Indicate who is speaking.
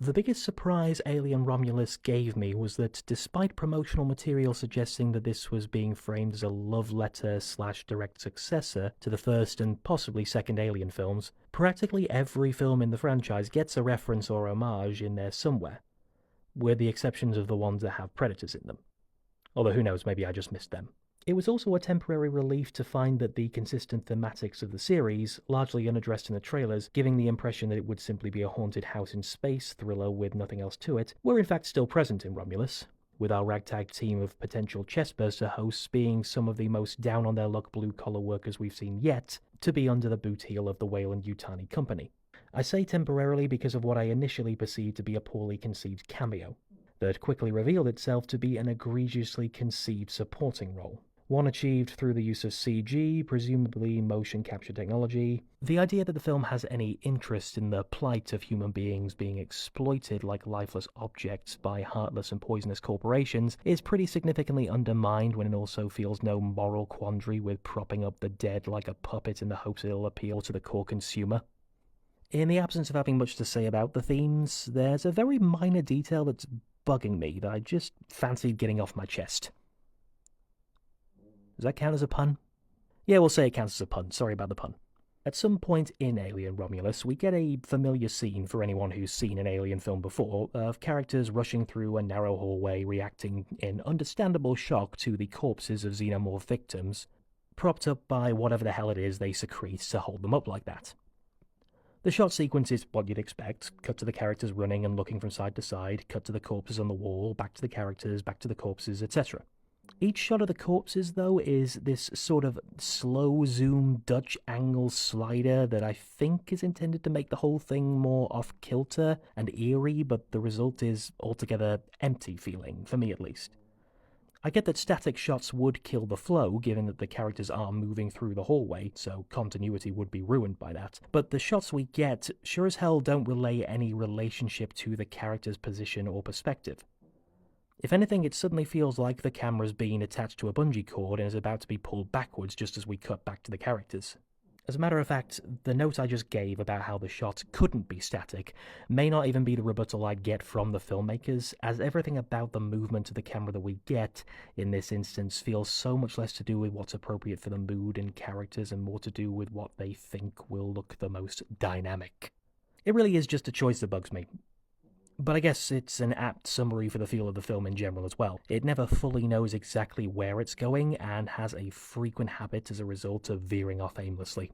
Speaker 1: The biggest surprise Alien Romulus gave me was that despite promotional material suggesting that this was being framed as a love letter / direct successor to the first and possibly second Alien films, practically every film in the franchise gets a reference or homage in there somewhere, with the exceptions of the ones that have predators in them. Although who knows, maybe I just missed them. It was also a temporary relief to find that the consistent thematics of the series, largely unaddressed in the trailers, giving the impression that it would simply be a haunted house in space thriller with nothing else to it, were in fact still present in Romulus, with our ragtag team of potential chestburster hosts being some of the most down-on-their-luck blue-collar workers we've seen yet to be under the boot heel of the Weyland-Yutani company. I say temporarily because of what I initially perceived to be a poorly conceived cameo, that quickly revealed itself to be an egregiously conceived supporting role. One achieved through the use of CG, presumably motion capture technology. The idea that the film has any interest in the plight of human beings being exploited like lifeless objects by heartless and poisonous corporations is pretty significantly undermined when it also feels no moral quandary with propping up the dead like a puppet in the hopes it'll appeal to the core consumer. In the absence of having much to say about the themes, there's a very minor detail that's bugging me that I just fancied getting off my chest. Does that count as a pun? Yeah, we'll say it counts as a pun. Sorry about the pun. At some point in Alien Romulus, we get a familiar scene for anyone who's seen an Alien film before, of characters rushing through a narrow hallway reacting in understandable shock to the corpses of xenomorph victims, propped up by whatever the hell it is they secrete to hold them up like that. The shot sequence is what you'd expect. Cut to the characters running and looking from side to side, cut to the corpses on the wall, back to the characters, back to the corpses, etc. Each shot of the corpses, though, is this sort of slow zoom Dutch angle slider that I think is intended to make the whole thing more off-kilter and eerie, but the result is altogether empty feeling, for me at least. I get that static shots would kill the flow, given that the characters are moving through the hallway, so continuity would be ruined by that. But the shots we get sure as hell don't relay any relationship to the character's position or perspective. If anything, it suddenly feels like the camera's being attached to a bungee cord and is about to be pulled backwards just as we cut back to the characters. As a matter of fact, the note I just gave about how the shot couldn't be static may not even be the rebuttal I'd get from the filmmakers, as everything about the movement of the camera that we get in this instance feels so much less to do with what's appropriate for the mood and characters and more to do with what they think will look the most dynamic. It really is just a choice that bugs me. But I guess it's an apt summary for the feel of the film in general as well. It never fully knows exactly where it's going and has a frequent habit as a result of veering off aimlessly.